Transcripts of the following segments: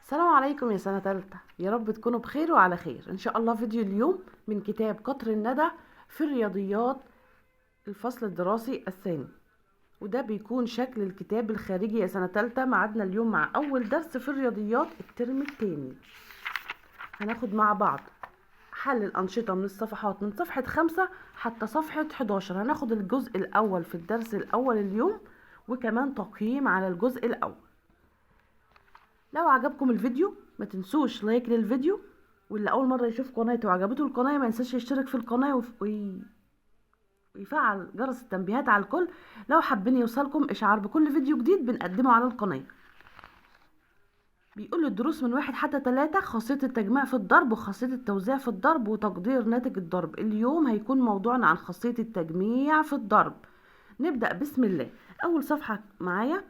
السلام عليكم يا سنة تالتة، يا رب تكونوا بخير وعلى خير ان شاء الله. فيديو اليوم من كتاب قطر الندى في الرياضيات الفصل الدراسي الثاني، وده بيكون شكل الكتاب الخارجي يا سنة تالتة. معادنا اليوم مع اول درس في الرياضيات الترم التاني. هناخد مع بعض حل الأنشطة من الصفحات من صفحة 5 حتى صفحة 11. هناخد الجزء الأول في الدرس الأول اليوم، وكمان تقييم على الجزء الأول. لو عجبكم الفيديو ما تنسوش لايك للفيديو، واللي اول مره يشوف قناتي وعجبته القناه ما ينساش يشترك في القناه ويفعل جرس التنبيهات على الكل لو حابين يوصلكم اشعار بكل فيديو جديد بنقدمه على القناه. بيقول الدروس من 1 حتى 3، خاصيه التجميع في الضرب وخاصيه التوزيع في الضرب وتقدير ناتج الضرب. اليوم هيكون موضوعنا عن خاصيه التجميع في الضرب. نبدا بسم الله. اول صفحه معايا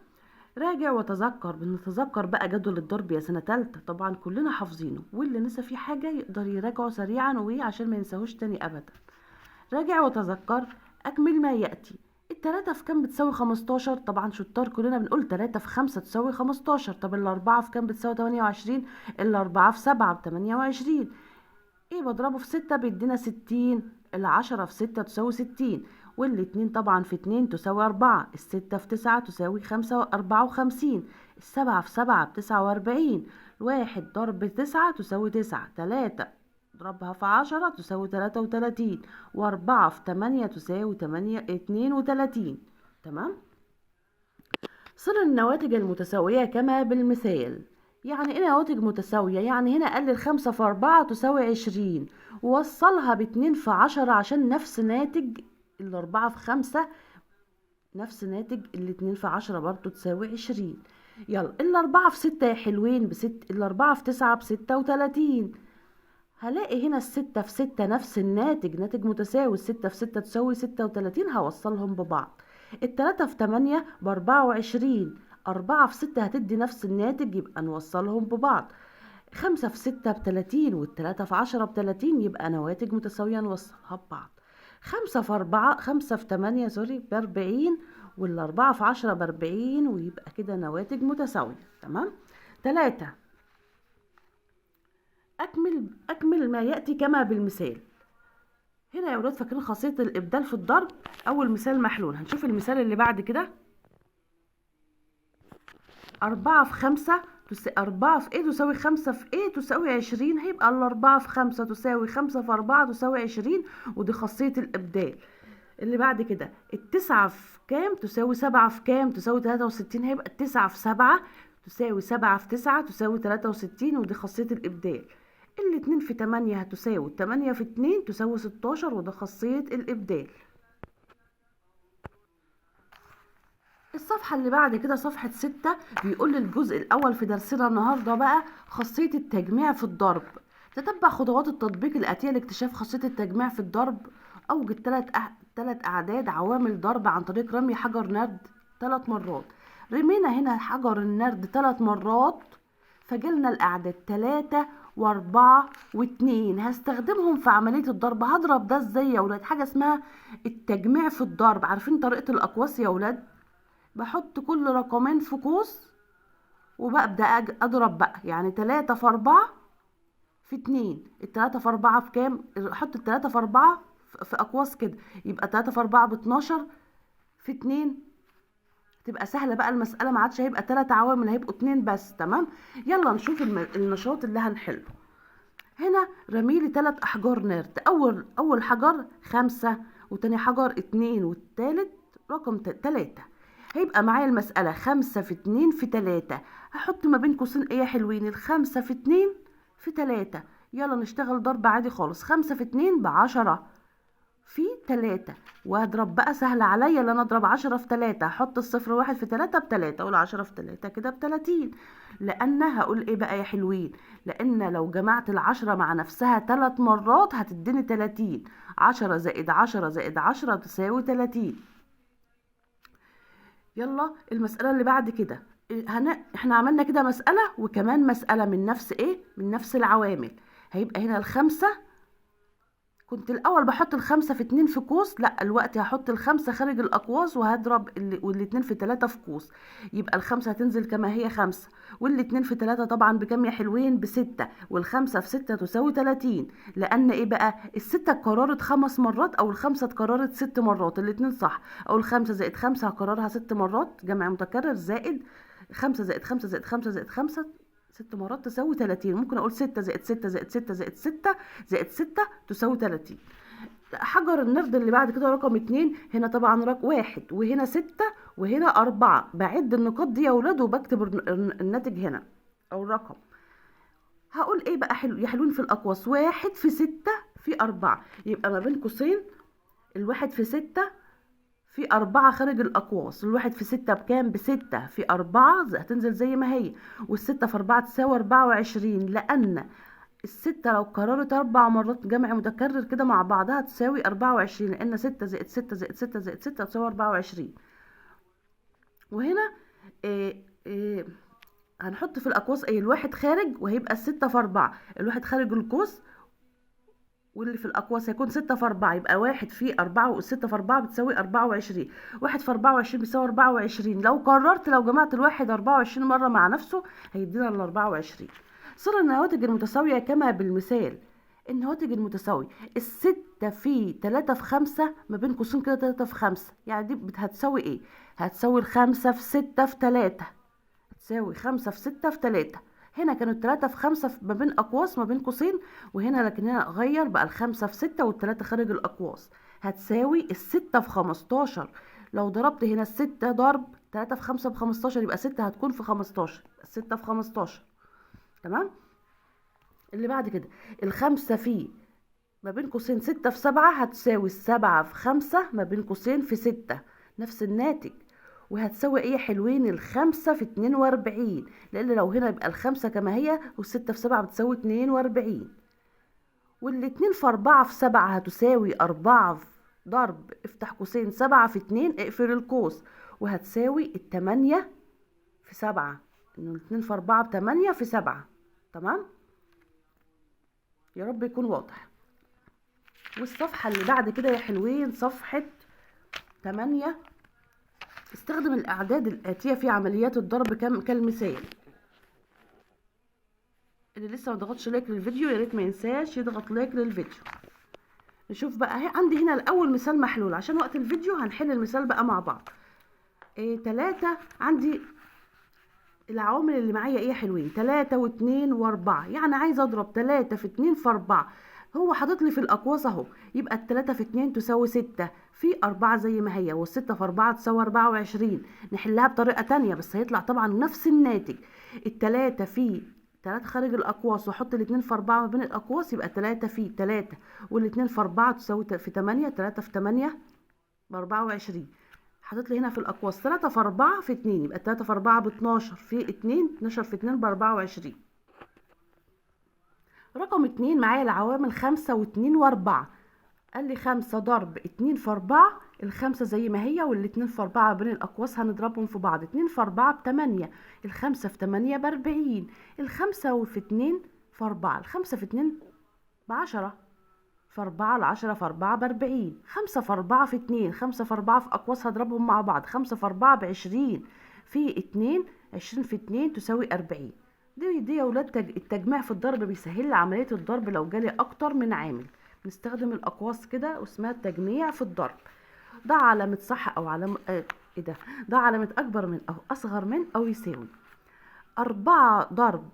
راجع وتذكر. بنتذكر بقى جدول الضرب يا سنة تالتة، طبعا كلنا حافظينه، واللي نسى فيه حاجة يقدر يراجعه سريعا عشان ما ينساهوش تاني أبدا. راجع وتذكر. أكمل ما يأتي. التلاتة في كام بتساوي 15؟ طبعا شطار كلنا بنقول 3 في 5 تساوي 15. طب الأربعة في كام بتساوي 28؟ الأربعة في 7 ب28. ايه بضربه في 6 بيدينا 60. العشرة في 6 تساوي 60، والاتنين طبعا في 2 تساوي 4. الستة في 9 تساوي 54. السبعة في 7 ب49. الواحد ضرب 9 تساوي 9. 3 ضربها في 10 تساوي 33. و4 في 8 تساوي 32. تمام. صل النواتج المتساوية كما بالمثال. يعني ايه نواتج متساوية؟ يعني هنا قال 5 في 4 تساوي 20، ووصلها ب2 في 10 عشان نفس ناتج 4 في 5 نفس ناتج 2 في 10 برضو تساوي 20. يلا 4 في 6 يا حلوين ب6، 4 في 9 ب36. هلاقي هنا 6 في 6 نفس الناتج، ناتج متساوي. 6 في 6 تساوي 36، هوصلهم ببعض. 3 في 8 ب24. 4 في 6 هتدي نفس الناتج، يبقى نوصلهم ببعض. 5 في 6 ب30، وال3 في 10 ب30، يبقى نواتج متساوية نوصلها ببعض. 5 في 8 سوري ب40، وال4 في 10 ب40، ويبقى كده نواتج متساوية. تمام. 3. أكمل ما يأتي كما بالمثال. هنا يا ولاد فاكرين خاصية الإبدال في الضرب؟ أول مثال محلول. هنشوف المثال اللي بعد كده. 4 في 5 4 في ايه تساوي 5 في ايه تساوي 20. هيبقى 4 في 5 تساوي 5 في 4 تساوي 20، ودي خاصية الإبدال. اللي بعد كده 9 في كام تساوي 7 في كام تساوي 63. هيبقى 9 في 7 تساوي 7 في 9 تساوي 63، ودي خاصية الإبدال. 2 في 8 هتساوي 8 في 2 تساوي 16، وده خاصية الإبدال. الصفحة اللي بعد كده صفحة 6، بيقول الجزء الأول في درسنا النهاردة بقى خاصية التجميع في الضرب. تتبع خطوات التطبيق الآتية لاكتشاف خاصية التجميع في الضرب. أوجد 3 أعداد عوامل ضرب عن طريق رمي حجر نرد 3 مرات. رمينا هنا حجر النرد 3 مرات، فجلنا الأعداد 3 و4 و2. هستخدمهم في عملية الضرب. هضرب ده ازاي يا ولاد؟ حاجة اسمها التجميع في الضرب. عارفين طريقة الأقواس يا ولاد؟ بحط كل رقمين في قوس وببدأ أضرب بقى. يعني 3 في 4 في 2. التلاتة في 4 في كام؟ أحط التلاتة في 4 في أقواس كده، يبقى 3 في 4 ب12 في 2. تبقى سهلة بقى المسألة، ما عادش هيبقى 3 عوامل، هيبقوا 2 بس. تمام. يلا نشوف النشاط اللي هنحله. هنا رميلي 3 أحجار نرد. أول حجر 5، وتاني حجر 2، والتالت رقم 3. هيبقى معايا المسألة 5 في 2 في 3. هحط ما بين قوسين ايه يا حلوين؟ 5 في 2 في 3. يلا نشتغل ضرب عادي خالص. 5 في 2 ب10 في 3، واضرب بقى سهل عليا ان انا اضرب 10 في 3. هحط الصفر 1 في 3 ب3، اقول 10 في 3 كده ب30. لان هقول ايه بقى يا حلوين؟ لان لو جمعت ال10 مع نفسها 3 مرات هتديني 30. 10 زائد 10 زائد 10 تساوي 30. يلا المسألة اللي بعد كده. احنا عملنا كده مسألة وكمان مسألة من نفس ايه؟ من نفس العوامل. هيبقى هنا ال5 كنت الاول بحط الخمسة في 2 في قوس، لا دلوقتي هحط الخمسة خارج الاقواس وهضرب والاتنين في 3 في قوس. يبقى الخمسة هتنزل كما هي 5، والاتنين في 3 طبعا بكام يا حلوين؟ ب6، والخمسة في 6 تساوي 30. لان ايه بقى؟ الستة اتكررت 5 مرات او الخمسة اتكررت 6 مرات، الاتنين صح. او الخمسة زائد 5 هكررها 6 مرات جمع متكرر، زائد 5 زائد 5 زائد 5 زائد 5 6 مرات تساوي 30. ممكن اقول 6 زائد 6 زائد 6 زائد 6 زائد 6 تساوي 30. حجر النرد اللي بعد كده رقم 2، هنا طبعا رقم 1 وهنا 6 وهنا 4. بعد النقاط دي يا ولاد وبكتب الناتج هنا او الرقم. هقول ايه بقى حلو يا حلوين في الاقواس؟ 1 في 6 في 4، يبقى ما بين قوسين الواحد في 6 في 4 خارج الأقواس. الواحد في 6 بكام؟ ب6 في 4 هتنزل زي ما هي، والستة في 4 تساوي 24. لأن الستة لو كررت 4 مرات جمع متكرر كده مع بعضها تساوي 24، لأن 6 زائد 6 زائد 6 زائد 6 تساوي 24. وهنا هنحط في الأقواس الواحد خارج، وهيبقى 6 في 4. الواحد خارج القوس واللي في الأقواس هيكون 6 في 4، يبقى 1 في 4 والستة في 4 بتساوي 24. 1 في 24 بيساوي 24. لو جمعت الواحد 24 مرة مع نفسه هيدينا ال 24. صار النواتج المتساوية كما بالمثال. النواتج المتساوية الستة في 3 في 5 ما بين قوسين كده 3 في 5، يعني دي هتساوي ايه؟ هتساوي 5 في 6 في 3، هتساوي 5 في 6 في 3. هنا كانت 3 في 5 ما بين أقواس ما بين قوسين، وهنا لكن هنا غير بقى ال5 في 6 وال3 خارج الأقواس. هتساوي ال6 في 15. لو ضربت هنا ال6 ضرب 3 في 5 ب15، يبقى 6 هتكون في 15، 6 في 15. تمام. اللي بعد كده ال5 في ما بين قوسين 6 في 7 هتساوي ال7 في 5 ما بين قوسين في 6، نفس الناتج. وهتساوي ايه يا حلوين؟ الخمسة في 42، لان لو هنا يبقى الخمسة كما هي والستة في 7 بتساوي 42. والاتنين في 4 في 7 هتساوي 4 ضرب افتح قوسين 7 في 2 اقفل القوس، وهتساوي 8 في 7، انه 2 في 4 ب8 في 7. تمام، يا رب يكون واضح. والصفحة اللي بعد كده يا حلوين صفحة 8. استخدم الأعداد الآتية في عمليات الضرب كالمثال. اللي لسه ما ضغطش لايك للفيديو يا ريت ما ينساش يضغط لايك للفيديو. نشوف بقى عندي هنا الأول مثال محلول، عشان وقت الفيديو هنحل المثال بقى مع بعض. 3 عندي العوامل اللي معايا ايه يا حلوين؟ 3 و2 و4، يعني عايزه اضرب 3 في 2 في 4. هو حاطط لي في الاقواس اهو، يبقى ال3 في 2 تساوي 6 في 4 زي ما هي، وال6 في 4 تساوي 24. نحلها بطريقه تانية بس هيطلع طبعا نفس الناتج. ال3 في 3 خارج الاقواس واحط ال2 في 4 ما بين الاقواس، يبقى 3 في 3 وال2 في 4 تساوي في 8. 3 في 8 ب 24. حطيت لي هنا في الاقواس 3 في 4 في 2، يبقى 3 في 4 ب 12 في 2، 12 في 2 ب 24. رقم 2 معايا العوامل 5 و2 و4. قال لي 5 ضرب 2 في 4، الخمسة زي ما هي والاتنين في 4 بين الاقواس هنضربهم في بعض. 2 في 4 ب8، الخمسة في 8 ب40، الخمسة في 2 في 4، الخمسة في 2 ب10 في 4، ال10 في 4 ب40. 5 في 4 في 2، 5 في 4 في أقواس هضربهم مع بعض. 5 في 4 ب20 في 2، 20 في 2 تساوي 40. دي يا ولاد التجميع في الضرب بيسهل لي عملية الضرب لو جالي أكتر من عامل. بنستخدم الأقواس كده واسمها التجميع في الضرب. ده علامة صح أو علامة ايه ده؟ ده علامة أكبر من أو أصغر من أو يساوي. 4 ضرب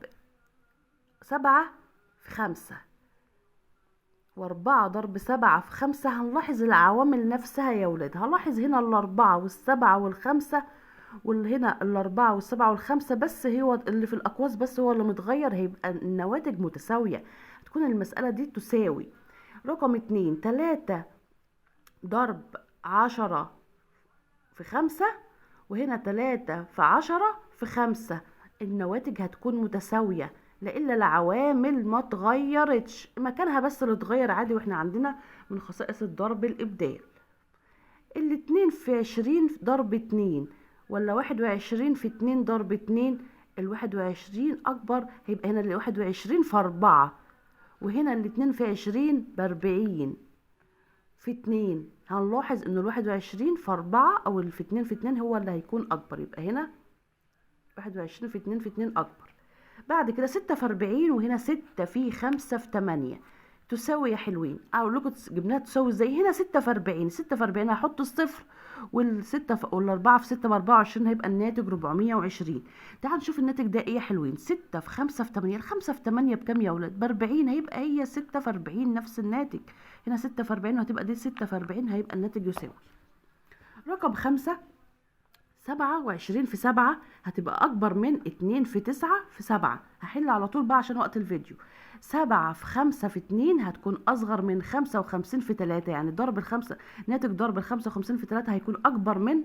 7 في 5 و4 ضرب 7 في 5. هنلاحظ العوامل نفسها يا ولاد. هنلاحظ هنا ال4 وال7 وال5، وهنا ال4 وال7 وال5 بس هو اللي في الأقواس بس هو اللي متغير. هيبقى النواتج متساوية، تكون المسألة دي تساوي. رقم 2 3 ضرب 10 في 5، وهنا 3 في 10 في 5. النواتج هتكون متساوية لإلا العوامل ما اتغيرتش، مكانها بس اللي اتغير عادي. واحنا عندنا من خصائص الضرب الإبدال. 2 في 20 ضرب 2 ولا 21 في 2 ضرب 2. 21 أكبر، هيبقى هنا 21 في 4، وهنا 2 في 20 ب40. في 2. هنلاحظ ان 21 في 4 او في 2 في 2 هو اللي هيكون اكبر، يبقى هنا 21 في 2 في 2 اكبر. بعد كده 6 في 40 وهنا 6 في 5 في 8 تساوي يا حلوين. اقول لكم جبناها تساوي ازاي. هنا 6 في 40، 6 في 40 هحط الصفر، والاربعة في 6 ب 24 هيبقى الناتج 420. تعالوا نشوف الناتج ده ايه يا حلوين. 6 في 5 في 8، الخمسة في 8 بكام يا ولاد؟ ب 40. هيبقى هي 6 في 40 نفس الناتج. هنا 6 في 40 وهتبقى دي 6 في 40، هيبقى الناتج يساوي. رقم 5 27 في 7 هتبقى أكبر من 2 في 9 في 7. هحل على طول بقى عشان وقت الفيديو. 7 في 5 في 2 هتكون أصغر من 55 في 3، يعني ضرب الخمسة، ناتج ضرب 55 في 3 هيكون أكبر من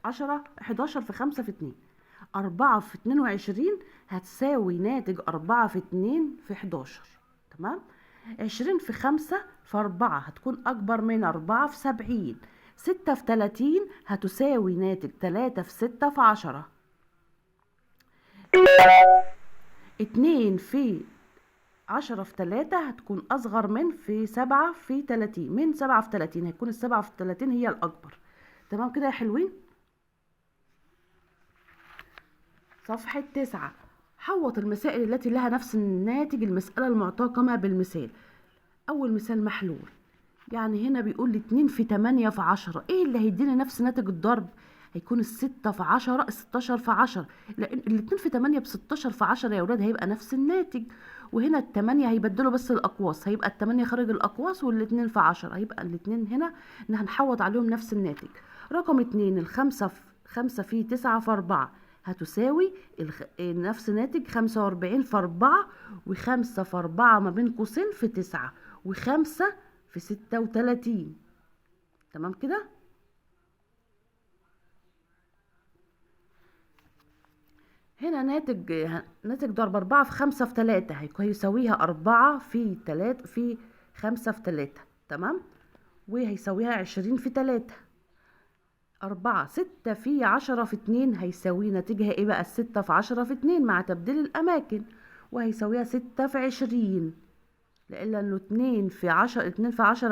11 في 5 في 2. 4 في 22 هتساوي ناتج 4 في 2 في 11. تمام. 20 في 5 في 4 هتكون أكبر من 4 في 70. 6 في 30 هتساوي ناتج 3 في 6 في 10. 2 في 10 في 3 هتكون أصغر من في 7 في 30. من 7 في 30 هيكون ال7 في 30 هي الأكبر. تمام كده يا حلوين. صفحة 9. حوط المسائل التي لها نفس الناتج المسألة المعطاة كما بالمثال. أول مثال محلول، يعني هنا بيقول لي 2 في 8 في 10. ايه اللي هيديني نفس ناتج الضرب؟ هيكون ال6 في 10 16 في 10، لان ال2 في 8 ب 16 في 10 يا ولاد هيبقى نفس الناتج. وهنا ال8 هيبدلوا بس الاقواس، هيبقى ال8 خارج الاقواس وال2 في 10 هيبقى ال2 هنا ان هنحوط عليهم نفس الناتج. رقم 2 5 في 9 في 4 هتساوي نفس ناتج 45 في 4 و5 في 4 ما بين قوسين في 9 و5 في 36. تمام كده. هنا ناتج ضرب 4 في 5 في 3 هيساويها 4 في 3 في 5 في 3. تمام. وهيساويها 20 في 3. 4 6 في 10 في 2 هيساوي ناتجها ايه بقى؟ 6 في 10 في 2 مع تبديل الاماكن، وهيساويها 6 في 20، لانه 2 في 10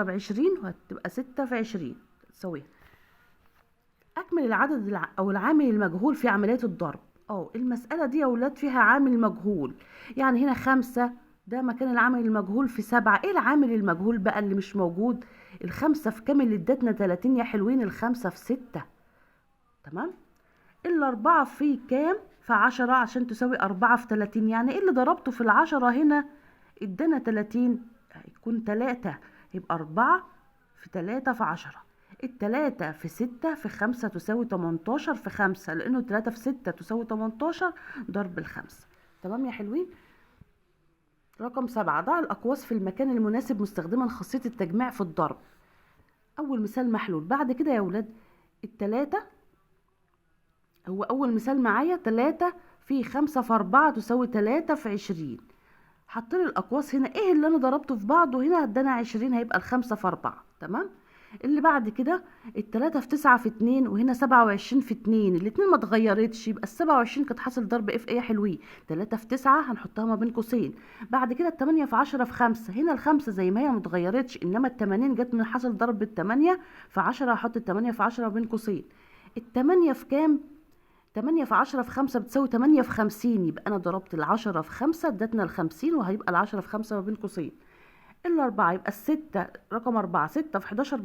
ب20 وهتبقى 6 في 20 تساويها. اكمل العدد او العامل المجهول في عملية الضرب. المسألة دي يا ولاد فيها عامل مجهول، يعني هنا 5 ده مكان العامل المجهول في 7. ايه العامل المجهول بقى اللي مش موجود؟ ال5 في كام اللي ادتنا 30 يا حلوين؟ ال5 في 6. تمام. ال4 في كام؟ في 10 عشان تساوي 4 في 30. يعني ايه اللي ضربته في ال10 هنا ادانا 30؟ هيكون 3، يبقى 4 في 3 في 10. ال3 في 6 في 5 تساوي 18 في 5، لانه 3 في 6 تساوي 18 ضرب ال5. تمام يا حلوين. رقم 7. ضع الأقواس في المكان المناسب مستخدما خاصية التجميع في الضرب. أول مثال محلول. بعد كده يا ولاد ال3 هو أول مثال معايا. 3 في 5 في 4 تساوي 3 في 20. حطيلي الأقواس هنا. ايه اللي أنا ضربته في بعضه هنا؟ ادانا 20، هيبقى ال5 في 4. تمام. اللي بعد كده ال3 في 9 في 2 وهنا 27 في 2. الاتنين ما اتغيرتش، يبقى ال27 كانت حاصل ضرب ايه في ايه يا حلوين؟ 3 في 9 هنحطها ما بين قوسين. بعد كده ال8 في 10 في 5. هنا ال5 زي ما هي ما اتغيرتش، انما ال80 جت من حاصل ضرب ال8 في 10. هحط ال8 في 10 ما بين قوسين. ال8 في كام؟ 8 في 10 في 5 بتساوي 8 في 50. يبقى انا ضربت ال10 في 5 ادتنا ال50، وهيبقى ال10 في 5 ما بين قوسين. ال4 يبقى ال6. رقم 4 6 في 11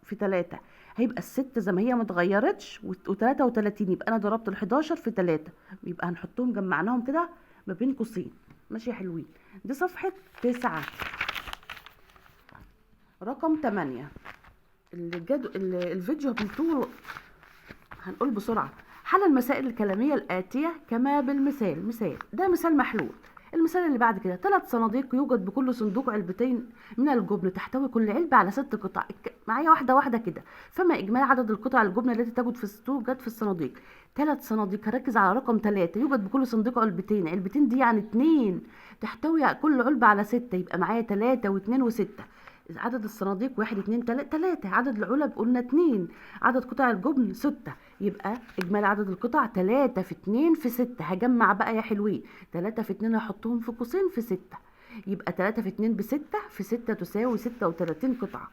في 3 هيبقى ال6 زي ما هي ما اتغيرتش، و33. يبقى انا ضربت ال11 في 3، يبقى هنحطهم جمعناهم كده ما بين قوسين. ماشي يا حلوين. دي صفحة 9. رقم 8. الفيديو بالطول هنقول بسرعة. حل المسائل الكلامية الآتية كما بالمثال. مثال ده مثال محلول. المثال اللي بعد كده 3 صناديق يوجد بكل صندوق علبتين من الجبن، تحتوي كل علبة على 6 قطع. معايا واحدة واحدة كده. فما إجمالي عدد القطع الجبن التي توجد في الصناديق؟ 3 صناديق. هركز على رقم 3. يوجد بكل صندوق علبتين. علبتين دي يعني 2، تحتوي كل علبة على 6. يبقى معايا 3 و2 و6. عدد الصناديق 1 2 3. عدد العلب قلنا 2. عدد قطع الجبن 6. يبقى اجمالي عدد القطع 3 في 2 في 6. هجمع بقى يا حلوين. 3 في 2 هحطهم في قوسين في 6. يبقى 3 في 2 ب6، في 6 تساوي 36 قطعة.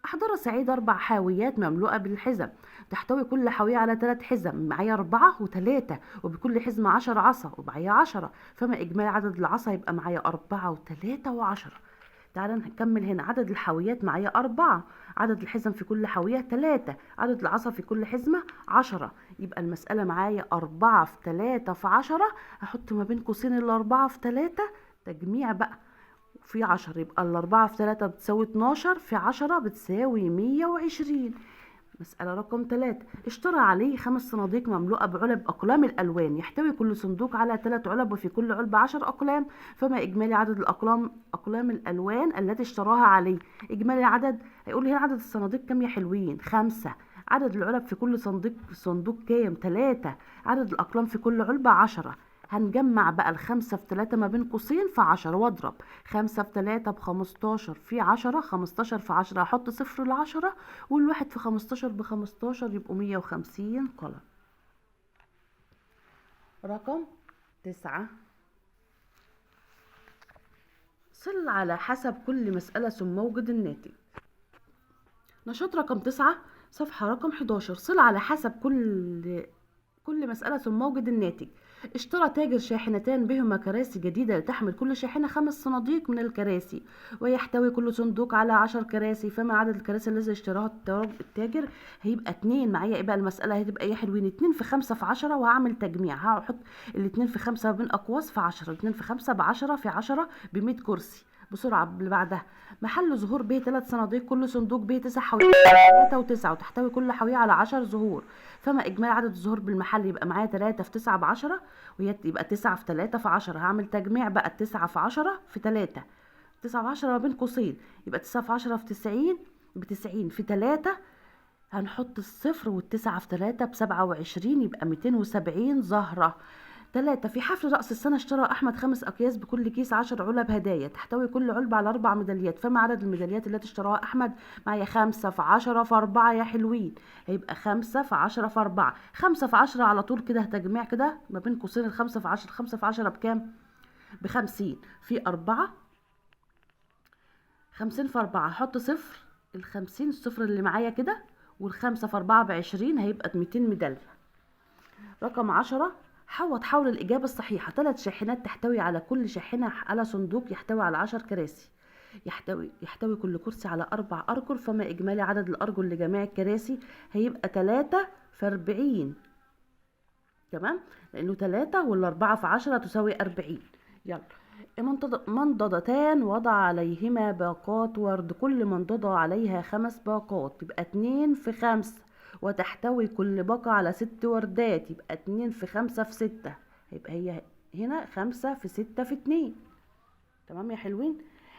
أحضر سعيد 4 حاويات مملوءة بالحزم، تحتوي كل حاوية على 3 حزم، معايا 4 و3، وبكل حزمة 10 عصا ومعايا 10، فما إجمالي عدد العصا؟ يبقى معايا 4 و3 و10. تعالى نكمل هنا. عدد الحاويات معايا 4، عدد الحزم في كل حاوية 3، عدد العصا في كل حزمة 10. يبقى المسألة معايا 4 في 3 في 10. هحط ما بين قوسين ال4 في 3 تجميع بقى في 10، يبقى ال4 في 3 بتساوي 12، في 10 بتساوي 120. مسألة رقم 3. اشترى علي 5 صناديق مملوءة بعلب أقلام الألوان، يحتوي كل صندوق على 3 علب، وفي كل علبة 10 أقلام، فما إجمالي عدد أقلام الألوان التي اشتراها علي؟ إجمالي العدد، هيقول لي هنا عدد الصناديق كام يا حلوين؟ 5. عدد العلب في كل صندوق كام؟ 3. عدد الأقلام في كل علبة 10. هنجمع بقى ال5 في 3 ما بين قوسين في 10، واضرب 5 في 3 ب15 في 10، 15 في 10 هحط صفر ل10، والواحد في 15 ب15 يبقوا 150 قلم. رقم 9. صل على حسب كل مسألة ثم اوجد الناتج. نشاط رقم 9 صفحة رقم 11. صل على حسب كل مسألة ثم اوجد الناتج. اشترى تاجر شاحنتان بهما كراسي جديدة لتحمل كل شاحنة 5 صناديق من الكراسي، ويحتوي كل صندوق على 10 كراسي، فما عدد الكراسي الذي اشتراها التاجر؟ هيبقى 2. معايا ايه بقى المسألة؟ هتبقى ايه يا حلوين؟ 2 في 5 في 10، وهعمل تجميع. هحط ال2 في 5 بين أقواس في 10، 2 في 5 ب10 في 10 ب100 كرسي. بسرعة اللي بعدها. محل زهور به 3 صناديق، كل صندوق به 9 حاويات، 3 و9، وتحتوي كل حاوية على 10 زهور، فما إجمالي عدد الزهور بالمحل؟ يبقى معايا 3 في 9 ب10، وهي يبقى 9 في 3 في 10. هعمل تجميع بقى 9 في 10 في 3، 9 في 10 ما بين قوسين، يبقى 9 في 10 في 90 ب90 في 3. هنحط الصفر والتسعة في 3 ب27، يبقى 270 زهرة. 3. في حفل رأس السنة اشترى أحمد 5 أكياس بكل كيس 10 علب هدايا، تحتوي كل علبة على 4 ميداليات، فما عدد الميداليات التي اشتراها أحمد؟ معايا 5 في 10 في 4 يا حلوين، هيبقى 5 في 10 في 4. 5 في 10 على طول كده تجميع كده ما بين قوسين ال5 في 10. 5 في 10 بكام؟ ب50 في 4. 50 في 4 هحط صفر، ال50 الصفر اللي معايا كده، والخمسة في 4 ب20، هيبقى 200 ميدالية. رقم 10. حول الإجابة الصحيحة. 3 شاحنات تحتوي على كل شاحنة على صندوق يحتوي على 10 كراسي، يحتوي كل كرسي على 4 أرجل، فما إجمالي عدد الأرجل لجميع الكراسي؟ هيبقى 3 في 40. تمام، لأنه 3 وال4 في 10 تساوي 40. يلا. منضدتان وضع عليهما باقات ورد، كل منضدة عليها 5 باقات، يبقى 2 في 5، وتحتوي كل باقة على 6 وردات، يبقى 2 في 5 في 6، يبقى هي هنا 5 في 6 في 2. تمام يا حلوين.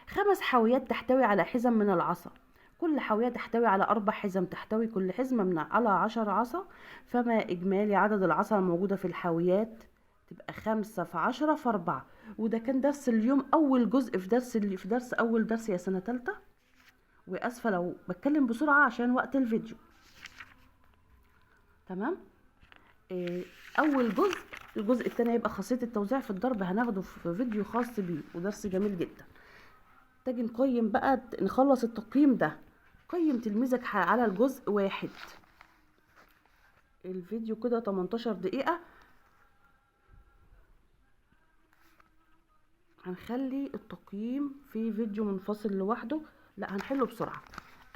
5 حاويات تحتوي على حزم من العصا، كل حاوية تحتوي على 4 حزم، تحتوي كل حزمة على 10 عصا، فما إجمالي عدد العصا الموجودة في الحاويات؟ تبقى 5 في 10 في 4. وده كان درس اليوم، أول جزء في درس أول درس يا سنة تالتة، وأسفة لو بتكلم بسرعة عشان وقت الفيديو. تمام. أول جزء. الجزء التاني هيبقى خاصية التوزيع في الضرب، هناخده في فيديو خاص بيه، ودرس جميل جدا. تاجي نقيم بقى، نخلص التقييم ده. قيم تلميذك على الجزء 1. الفيديو كده 18 دقيقة، هنخلي التقييم في فيديو منفصل لوحده، لا هنحله بسرعة.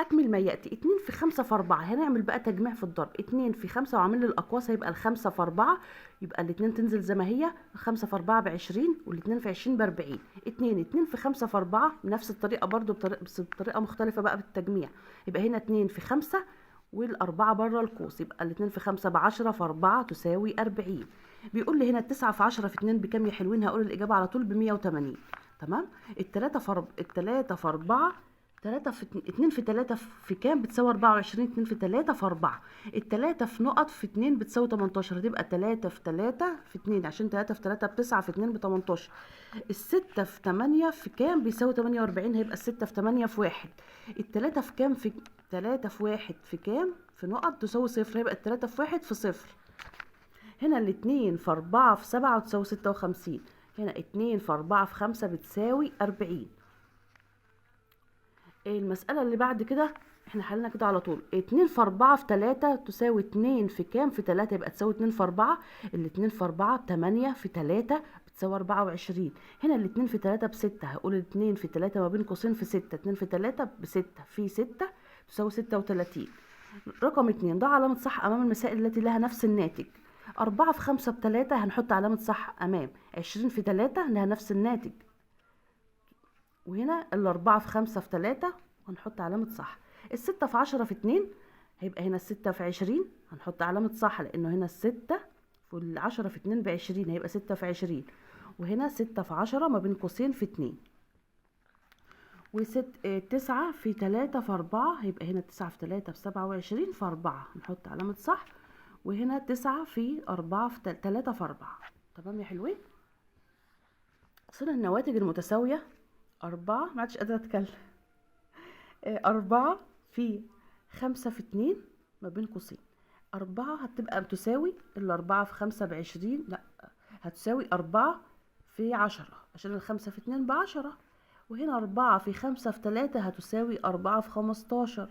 أكمل ما يأتي. 2 في 5 في 4. هنعمل بقى تجميع في الضرب. 2 في 5 وعامل الأقواس، هيبقى ال5 في 4، يبقى ال2 تنزل زي ما هي. 5 في 4 ب20، وال2 في 20 ب40. 2 في 5 في 4 بنفس الطريقة برضو، بس بطريقة مختلفة بقى بالتجميع. يبقى هنا 2 في 5 والأربعة بره القوس، يبقى ال2 في 5 ب10 في 4 تساوي 40. بيقول لي هنا 9 في 10 في 2 بكام يا حلوين؟ هقول الإجابة على طول ب180. تمام. التلاتة في 4، 3 في 2 في 3 في كام؟ بتساوي 24. 2 في 3 في 4. التلاتة في نقط في 2 بتساوي 18، هتبقى 3 في 3 في 2، عشان 3 في 3 ب9 في 2 ب18. الستة في 8 في كام؟ بيساوي 48، هيبقى الستة في 8 في 1. التلاتة في كام؟ في 3 في 1 في كام؟ في نقط تساوي 0، هيبقى التلاتة في 1 في 0. هنا الاتنين في 4 في 7 تساوي 56. هنا 2 في 4 في 5 بتساوي 40. المسألة اللي بعد كده احنا حلنا كده على طول. 2 في 4 في 3 تساوي 2 في كام؟ في 3، يبقى تساوي 2 في 4. الاتنين في 4 ب8 في 3 بتساوي 24. هنا الاتنين في 3 ب6، هقول الاتنين في 3 ما بين قوسين في 6، 2 في 3 ب6 في 6 تساوي 36. رقم 2 ده علامة صح أمام المسائل التي لها نفس الناتج. 4 في 5 ب3 هنحط علامة صح أمام. 20 في 3 لها نفس الناتج، وهنا ال4 في 5 في 3 هنحط علامة صح. ال6 في 10 في 2 هيبقى هنا ال6 في 20 هنحط علامة صح، لأنه هنا ال6 في 10 في 2 ب20 هيبقى 6 في 20، وهنا 6 في 10 ما بين قوسين في 2. و9 في 3 في 4 هيبقى هنا 9 في 3 ب27 في 4 هنحط علامة صح، وهنا 9 في 4 في 3 في 4. تمام يا حلوين. صلة النواتج المتساوية 4، ما عادش قادرة أتكلم. 4 في 5 في 2 ما بين قوسين. 4 هتبقى بتساوي ال4 في 5 ب20، لا هتساوي 4 في 10 عشان ال5 في 2 ب10. وهنا 4 في 5 في 3 هتساوي 4 في 15.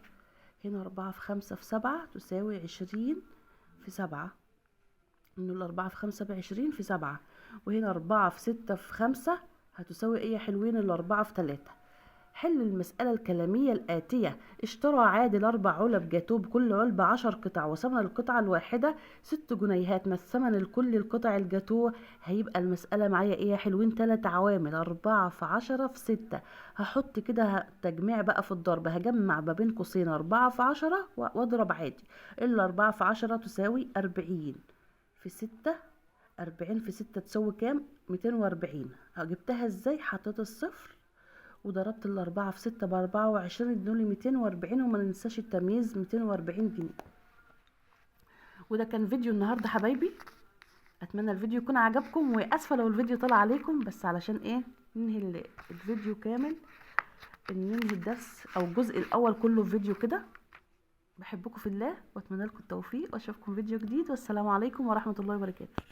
هنا 4 في 5 في 7 تساوي 20 في 7، إنه ال4 في 5 ب20 في 7. وهنا 4 في 6 في 5 هتساوي ايه يا حلوين؟ ال4 في 3. حل المسألة الكلامية الآتية. اشترى عادل 4 علب جاتوه بكل علبة 10 قطع، وثمن القطعة الواحدة 6 جنيهات، ما الثمن الكلي القطع الجاتوه؟ هيبقى المسألة معايا ايه يا حلوين؟ 3 عوامل، 4 في 10 في 6. هحط كده تجميع بقى في الضرب، هجمع ما بين قوسين 4 في 10 واضرب عادي. ال4 في 10 تساوي 40 في 6. 40 في 6 تساوي كام؟ 240. جبتها ازاي؟ حطيت الصفر وضربت ال4 في 6 ب24 ادوني 240، وما ننساش التمييز 240 جنيه. وده كان فيديو النهارده حبايبي، اتمنى الفيديو يكون عجبكم، واسفه لو الفيديو طلع عليكم، بس علشان ايه ننهي الفيديو كامل، ننهي الدرس او الجزء الاول كله في فيديو كده. بحبكم في الله واتمنى لكم التوفيق، واشوفكم فيديو جديد، والسلام عليكم ورحمه الله وبركاته.